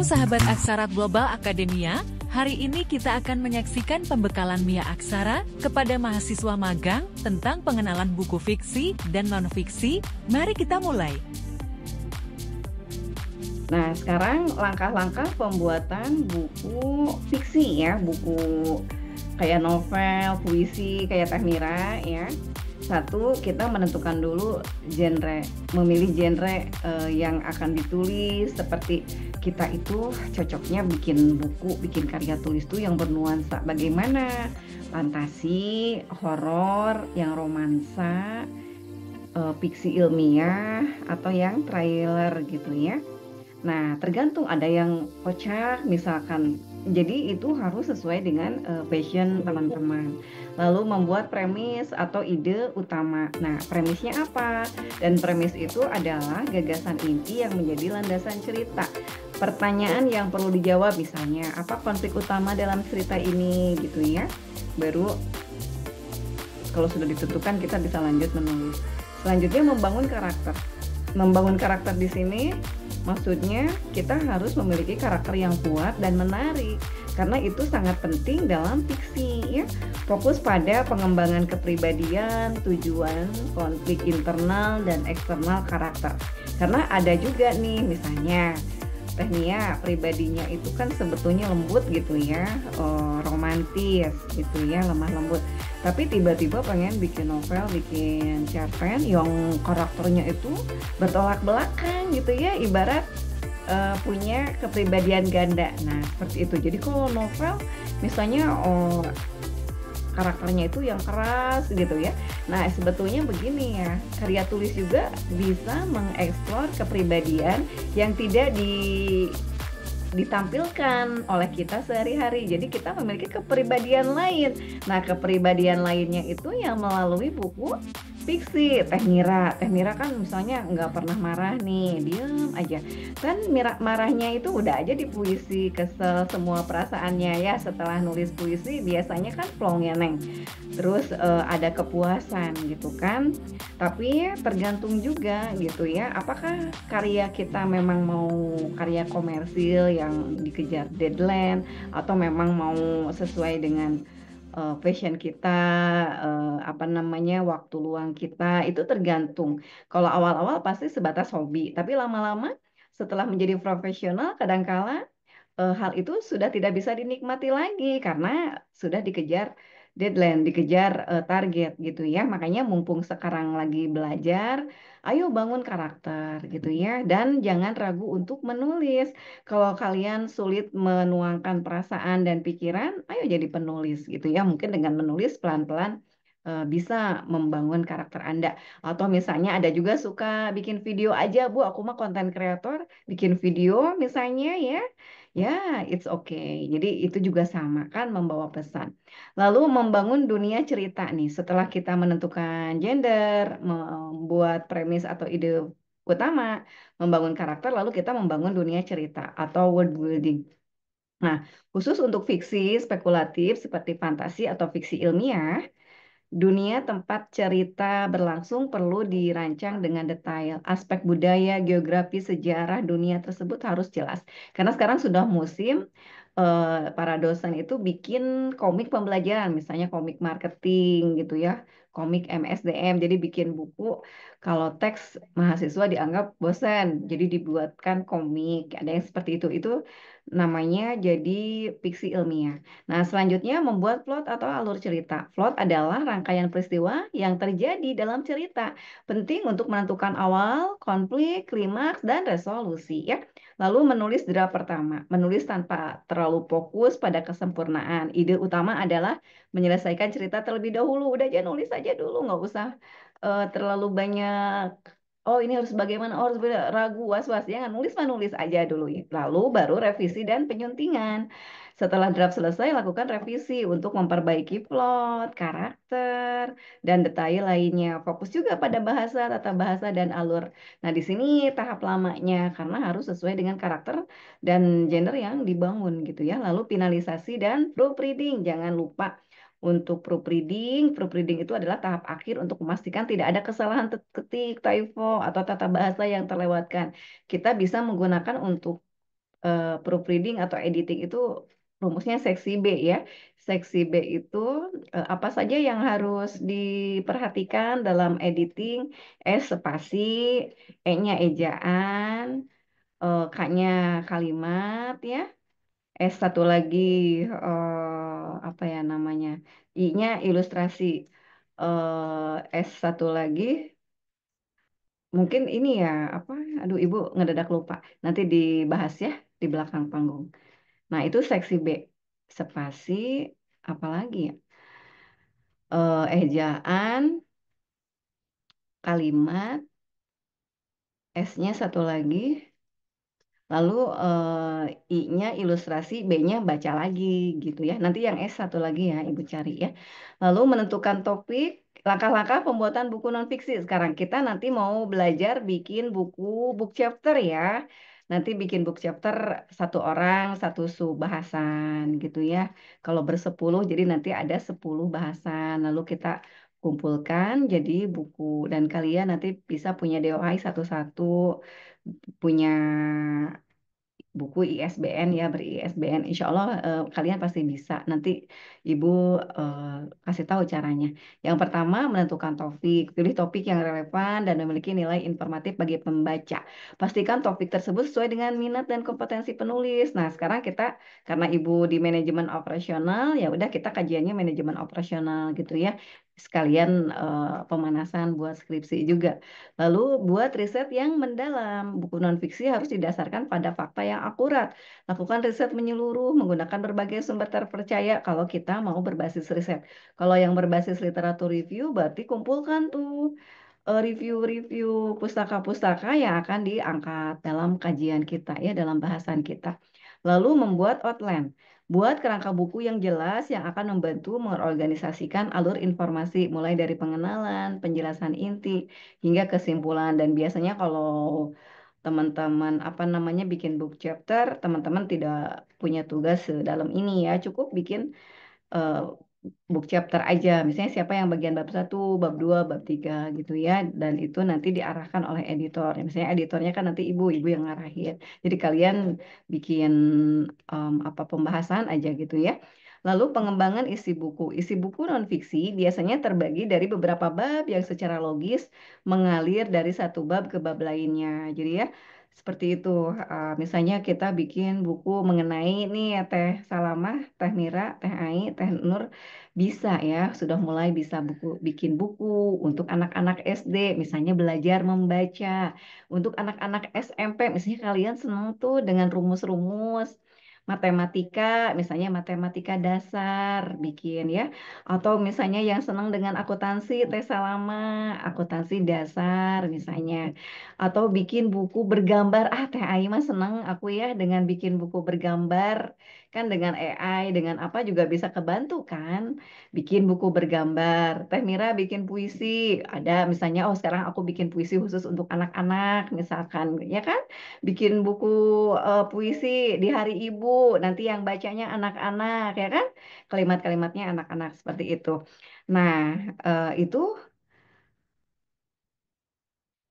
Halo sahabat Aksara Global Akademia, hari ini kita akan menyaksikan pembekalan Mia Aksara kepada mahasiswa magang tentang pengenalan buku fiksi dan non-fiksi. Mari kita mulai. Nah, sekarang langkah-langkah pembuatan buku fiksi ya, buku kayak novel, puisi, kayak Teh Mira ya. Satu, kita menentukan dulu genre, memilih genre yang akan ditulis. Seperti kita itu cocoknya bikin buku, bikin karya tulis tuh yang bernuansa bagaimana? Fantasi, horor, yang romansa, fiksi ilmiah, atau yang trailer gitu ya. Nah, tergantung ada yang kocak misalkan. Jadi itu harus sesuai dengan passion teman-teman. Lalu membuat premis atau ide utama. Nah, premisnya apa? Dan premis itu adalah gagasan inti yang menjadi landasan cerita. Pertanyaan yang perlu dijawab misalnya, apa konflik utama dalam cerita ini gitu ya. Baru kalau sudah ditentukan kita bisa lanjut menulis. Selanjutnya membangun karakter. Membangun karakter di sini maksudnya kita harus memiliki karakter yang kuat dan menarik karena itu sangat penting dalam fiksi ya. Fokus pada pengembangan kepribadian, tujuan, konflik internal dan eksternal karakter. Karena ada juga nih misalnya Teh Nia pribadinya itu kan sebetulnya lembut gitu ya, romantis gitu ya, lemah lembut. Tapi tiba-tiba pengen bikin novel, bikin cerpen yang karakternya itu bertolak belakang gitu ya, ibarat punya kepribadian ganda. Nah, seperti itu. Jadi kalau novel misalnya karakternya itu yang keras gitu ya. Nah, sebetulnya begini ya, karya tulis juga bisa mengeksplor kepribadian yang tidak ditampilkan oleh kita sehari-hari. Jadi kita memiliki kepribadian lain. Nah, kepribadian lainnya itu yang melalui buku fiksi. Teh Mira kan misalnya nggak pernah marah nih, diem aja. Kan marahnya itu udah aja di puisi, kesel semua perasaannya ya. Setelah nulis puisi biasanya kan plongnya neng. Terus ada kepuasan gitu kan. Tapi tergantung juga gitu ya. Apakah karya kita memang mau karya komersil yang dikejar deadline atau memang mau sesuai dengan passion kita, apa namanya, waktu luang kita, itu tergantung. Kalau awal-awal pasti sebatas hobi, tapi lama-lama setelah menjadi profesional, kadangkala hal itu sudah tidak bisa dinikmati lagi karena sudah dikejar deadline, dikejar target gitu ya. Makanya mumpung sekarang lagi belajar, ayo bangun karakter gitu ya. Dan jangan ragu untuk menulis. Kalau kalian sulit menuangkan perasaan dan pikiran, ayo jadi penulis gitu ya. Mungkin dengan menulis pelan-pelan bisa membangun karakter Anda. Atau misalnya ada juga suka bikin video aja, Bu, aku mah konten kreator, bikin video misalnya ya. Ya, it's okay. Jadi itu juga sama kan membawa pesan. Lalu membangun dunia cerita nih. Setelah kita menentukan gender, membuat premis atau ide utama, membangun karakter, lalu kita membangun dunia cerita atau world building. Nah, khusus untuk fiksi spekulatif seperti fantasi atau fiksi ilmiah, dunia tempat cerita berlangsung perlu dirancang dengan detail. Aspek budaya, geografi, sejarah dunia tersebut harus jelas. Karena sekarang sudah musim para dosen itu bikin komik pembelajaran, misalnya komik marketing gitu ya, komik MSDM. Jadi bikin buku, kalau teks mahasiswa dianggap bosan, jadi dibuatkan komik. Ada yang seperti itu. Itu namanya jadi fiksi ilmiah. Nah, selanjutnya membuat plot atau alur cerita. Plot adalah rangkaian peristiwa yang terjadi dalam cerita. Penting untuk menentukan awal, konflik, klimaks, dan resolusi ya. Lalu menulis draft pertama. Menulis tanpa terlalu fokus pada kesempurnaan. Ide utama adalah menyelesaikan cerita terlebih dahulu. Udah aja nulis aja dulu, nggak usah terlalu banyak. Oh, ini harus bagaimana? Oh, harus ragu, was-was. Jangan nulis mah nulis aja dulu. Lalu baru revisi dan penyuntingan. Setelah draft selesai, lakukan revisi untuk memperbaiki plot, karakter, dan detail lainnya. Fokus juga pada bahasa, tata bahasa, dan alur. Nah, di sini tahap lamanya karena harus sesuai dengan karakter dan genre yang dibangun gitu ya. Lalu finalisasi dan proofreading. Jangan lupa untuk proofreading itu adalah tahap akhir untuk memastikan tidak ada kesalahan ketik, typo, atau tata bahasa yang terlewatkan. Kita bisa menggunakan untuk proofreading atau editing itu rumusnya seksi B ya. Seksi B itu apa saja yang harus diperhatikan dalam editing? S spasi, E-nya ejaan, K-nya kalimat ya. S satu lagi apa ya namanya? I-nya ilustrasi. S satu lagi mungkin ini ya apa? Aduh, Ibu ngedadak lupa. Nanti dibahas ya di belakang panggung. Nah, itu seksi B. Spasi, apalagi ya? Ejaan, kalimat, S-nya satu lagi, lalu I-nya ilustrasi, B-nya baca lagi gitu ya. Nanti yang S satu lagi ya, Ibu cari ya. Lalu menentukan topik, langkah-langkah pembuatan buku nonfiksi. Sekarang kita nanti mau belajar bikin buku book chapter ya. Nanti bikin book chapter satu orang, satu sub bahasan gitu ya. Kalau bersepuluh, jadi nanti ada 10 bahasan. Lalu kita kumpulkan jadi buku. Dan kalian nanti bisa punya DOI satu-satu, punya buku ISBN ya, ber-ISBN. Insya Allah kalian pasti bisa. Nanti Ibu kasih tahu caranya. Yang pertama, menentukan topik. Pilih topik yang relevan dan memiliki nilai informatif bagi pembaca. Pastikan topik tersebut sesuai dengan minat dan kompetensi penulis. Nah, sekarang kita, karena Ibu di manajemen operasional, ya udah kita kajiannya manajemen operasional gitu ya. Sekalian pemanasan buat skripsi juga. Lalu buat riset yang mendalam. Buku nonfiksi harus didasarkan pada fakta yang akurat. Lakukan riset menyeluruh menggunakan berbagai sumber terpercaya kalau kita mau berbasis riset. Kalau yang berbasis literatur review berarti kumpulkan tuh review-review pustaka-pustaka yang akan diangkat dalam kajian kita ya, dalam bahasan kita. Lalu membuat outline. Buat kerangka buku yang jelas yang akan membantu mengorganisasikan alur informasi mulai dari pengenalan, penjelasan inti, hingga kesimpulan. Dan biasanya kalau teman-teman apa namanya bikin book chapter, teman-teman tidak punya tugas sedalam ini ya, cukup bikin eh, book chapter aja. Misalnya siapa yang bagian bab satu, bab 2, bab 3 gitu ya. Dan itu nanti diarahkan oleh editor. Misalnya editornya kan nanti ibu yang ngarahin. Jadi kalian bikin apa pembahasan aja gitu ya. Lalu pengembangan isi buku. Isi buku nonfiksi biasanya terbagi dari beberapa bab yang secara logis mengalir dari satu bab ke bab lainnya. Jadi ya seperti itu. Misalnya kita bikin buku mengenai nih ya Teh Salamah, Teh Mira, Teh Ai, Teh Nur bisa ya, sudah mulai bisa bikin buku untuk anak-anak SD, misalnya belajar membaca. Untuk anak-anak SMP, misalnya kalian senang tuh dengan rumus-rumus matematika, misalnya matematika dasar bikin ya. Atau misalnya yang senang dengan akuntansi, Teh Salama, akuntansi dasar misalnya. Atau bikin buku bergambar. Ah, Teh Ai mah seneng aku ya dengan bikin buku bergambar. Kan dengan AI, dengan apa juga bisa kebantu kan. Bikin buku bergambar. Teh Mira bikin puisi. Ada misalnya, oh sekarang aku bikin puisi khusus untuk anak-anak misalkan. Ya kan? Bikin buku puisi di Hari Ibu. Nanti yang bacanya anak-anak ya kan? Kalimat-kalimatnya anak-anak seperti itu. Nah, itu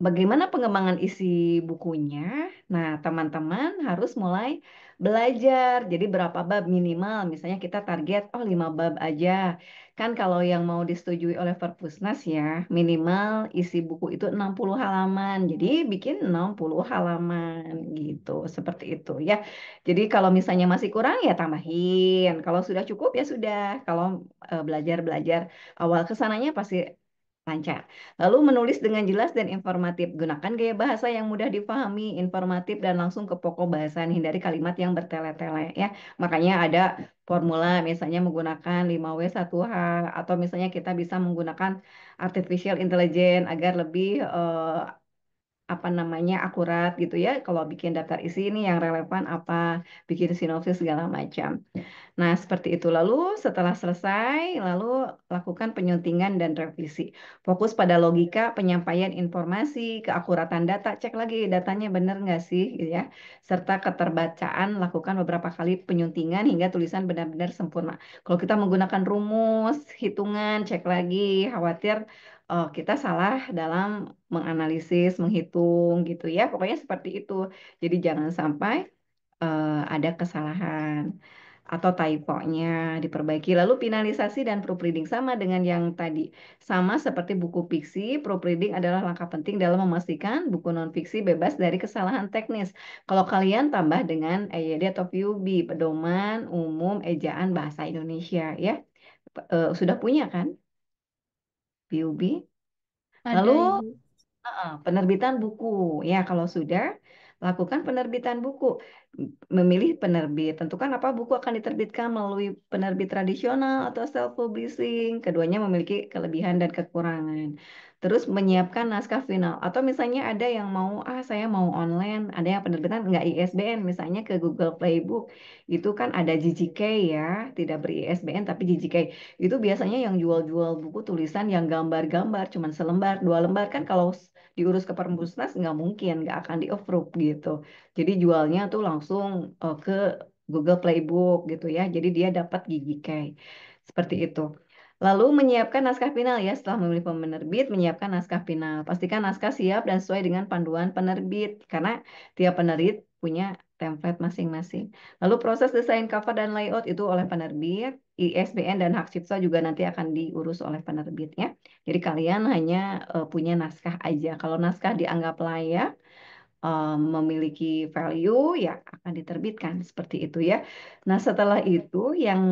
bagaimana pengembangan isi bukunya? Nah, teman-teman harus mulai belajar. Jadi berapa bab minimal? Misalnya kita target, oh 5 bab aja. Kan kalau yang mau disetujui oleh Perpusnas ya, minimal isi buku itu 60 halaman. Jadi bikin 60 halaman gitu, seperti itu ya. Jadi kalau misalnya masih kurang ya tambahin. Kalau sudah cukup ya sudah. Kalau belajar-belajar awal kesananya pasti lancar. Lalu menulis dengan jelas dan informatif. Gunakan gaya bahasa yang mudah dipahami, informatif dan langsung ke pokok bahasan. Hindari kalimat yang bertele-tele ya. Makanya ada formula misalnya menggunakan 5W1H atau misalnya kita bisa menggunakan artificial intelligence agar lebih apa namanya akurat gitu ya. Kalau bikin daftar isi ini yang relevan apa, bikin sinopsis segala macam. Nah, seperti itu. Lalu setelah selesai, lalu lakukan penyuntingan dan revisi. Fokus pada logika, penyampaian informasi, keakuratan data, cek lagi datanya benar nggak sih, gitu ya. Serta keterbacaan, lakukan beberapa kali penyuntingan hingga tulisan benar-benar sempurna. Kalau kita menggunakan rumus, hitungan, cek lagi, khawatir kita salah dalam menganalisis, menghitung gitu ya. Pokoknya seperti itu. Jadi jangan sampai ada kesalahan atau typo-nya diperbaiki. Lalu finalisasi dan proofreading sama dengan yang tadi. Sama seperti buku fiksi, proofreading adalah langkah penting dalam memastikan buku non-fiksi bebas dari kesalahan teknis. Kalau kalian tambah dengan EYD atau PUB, Pedoman Umum Ejaan Bahasa Indonesia ya. Sudah punya kan PUB? Lalu Ada Ibu. penerbitan buku, ya kalau sudah lakukan penerbitan buku, memilih penerbit, tentukan apa buku akan diterbitkan melalui penerbit tradisional atau self publishing, keduanya memiliki kelebihan dan kekurangan. Terus menyiapkan naskah final, atau misalnya ada yang mau, saya mau online, ada yang penerbitan nggak ISBN, misalnya ke Google Playbook, itu kan ada GGK ya, tidak ber-ISBN tapi GGK. Itu biasanya yang jual-jual buku tulisan yang gambar-gambar, cuman selembar, dua lembar kan kalau diurus ke perpusnas nggak mungkin, nggak akan di-approve gitu. Jadi jualnya tuh langsung ke Google Playbook gitu ya. Jadi dia dapat GGK. Seperti itu. Lalu menyiapkan naskah final ya, setelah memilih penerbit, menyiapkan naskah final. Pastikan naskah siap dan sesuai dengan panduan penerbit, karena tiap penerbit punya template masing-masing. Lalu proses desain cover dan layout itu oleh penerbit, ISBN dan hak cipta juga nanti akan diurus oleh penerbitnya. Jadi kalian hanya punya naskah aja. Kalau naskah dianggap layak, memiliki value ya akan diterbitkan seperti itu ya. Nah, setelah itu yang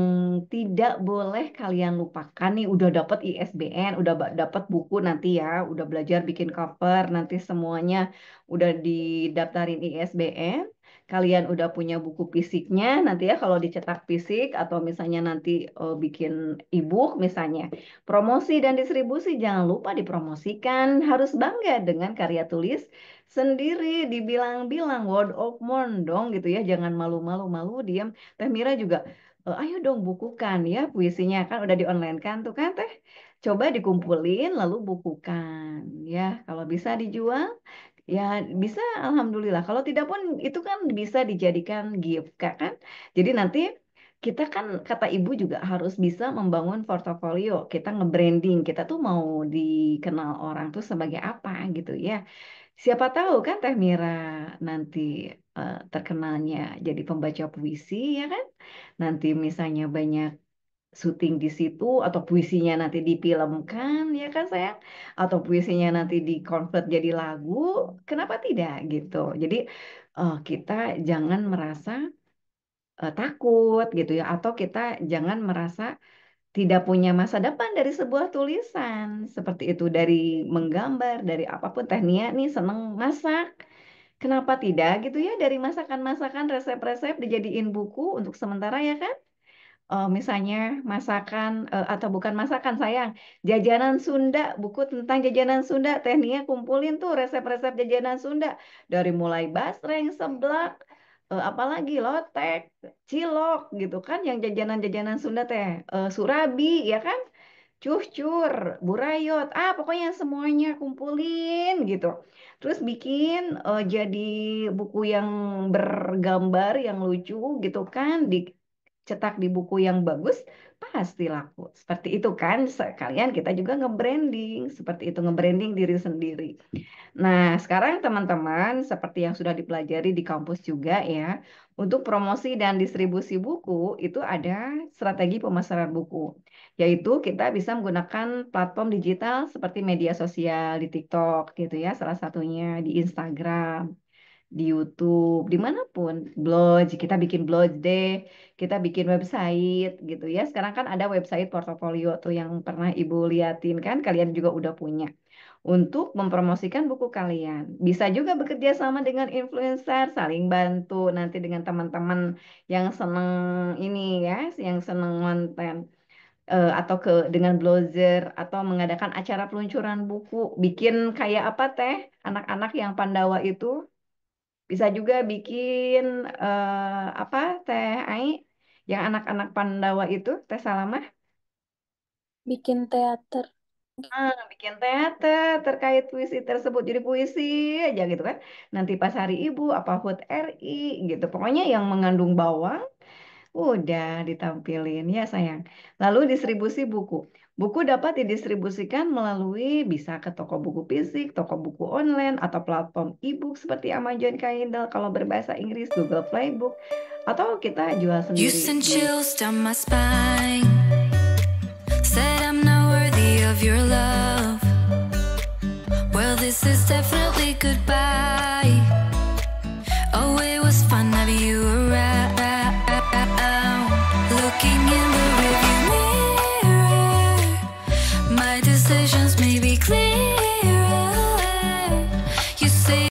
tidak boleh kalian lupakan nih, udah dapat ISBN, udah dapat buku nanti ya, udah belajar bikin cover, nanti semuanya udah didaftarin ISBN. Kalian udah punya buku fisiknya nanti ya, kalau dicetak fisik atau misalnya nanti bikin e-book misalnya. Promosi dan distribusi jangan lupa dipromosikan, harus bangga dengan karya tulis sendiri, dibilang-bilang word of mouth dong gitu ya, jangan malu-malu, malu diam. Teh Mira juga ayo dong bukukan ya puisinya, kan udah di online kan tuh kan Teh, coba dikumpulin lalu bukukan ya, kalau bisa dijual ya bisa, alhamdulillah. Kalau tidak pun itu kan bisa dijadikan gift Kak, kan. Jadi nanti kita kan kata ibu juga harus bisa membangun portofolio, kita nge-branding, kita tuh mau dikenal orang tuh sebagai apa gitu ya. Siapa tahu kan Teh Mira nanti terkenalnya jadi pembaca puisi ya kan. Nanti misalnya banyak syuting di situ atau puisinya nanti difilmkan ya kan sayang. Atau puisinya nanti dikonvert jadi lagu, kenapa tidak gitu. Jadi kita jangan merasa takut gitu ya. Atau kita jangan merasa tidak punya masa depan dari sebuah tulisan seperti itu, dari menggambar, dari apapun. Teknia nih seneng masak, kenapa tidak gitu ya, dari masakan-masakan, resep-resep dijadiin buku untuk sementara ya kan. Misalnya masakan atau bukan masakan sayang, jajanan Sunda, buku tentang jajanan Sunda, Teknia kumpulin tuh resep-resep jajanan Sunda dari mulai basreng, seblak, apalagi lotek, cilok gitu kan, yang jajanan-jajanan Sunda teh, surabi ya kan, cuhcur, burayot, pokoknya semuanya kumpulin gitu. Terus bikin jadi buku yang bergambar, yang lucu gitu kan, dicetak di buku yang bagus, pasti laku. Seperti itu kan, sekalian kita juga nge-branding, seperti itu nge-branding diri sendiri. Nah, sekarang teman-teman, seperti yang sudah dipelajari di kampus juga ya, untuk promosi dan distribusi buku itu ada strategi pemasaran buku, yaitu kita bisa menggunakan platform digital seperti media sosial di TikTok gitu ya, salah satunya di Instagram, di YouTube, dimanapun, blog, kita bikin blog deh, kita bikin website gitu ya. Sekarang kan ada website portofolio tuh yang pernah Ibu liatin kan, kalian juga udah punya untuk mempromosikan buku kalian. Bisa juga bekerja sama dengan influencer, saling bantu nanti dengan teman-teman yang seneng ini ya, yang seneng konten. Atau dengan blogger atau mengadakan acara peluncuran buku, bikin kayak apa Teh, anak-anak yang Pandawa itu bisa juga bikin apa Teh Ai, yang anak-anak Pandawa itu Teh Salamah. Bikin teater. Bikin teater terkait puisi tersebut. Jadi puisi aja gitu kan. Nanti pas hari ibu, apa HUT RI gitu. Pokoknya yang mengandung bawang, udah ditampilin ya sayang. Lalu distribusi buku. Buku dapat didistribusikan melalui bisa ke toko buku fisik, toko buku online, atau platform e-book seperti Amazon Kindle kalau berbahasa Inggris, Google Playbook, atau kita jual You sendiri send di chills down my spine. Said I'm not worthy of your love. Well, this is definitely goodbye. Oh, it was fun.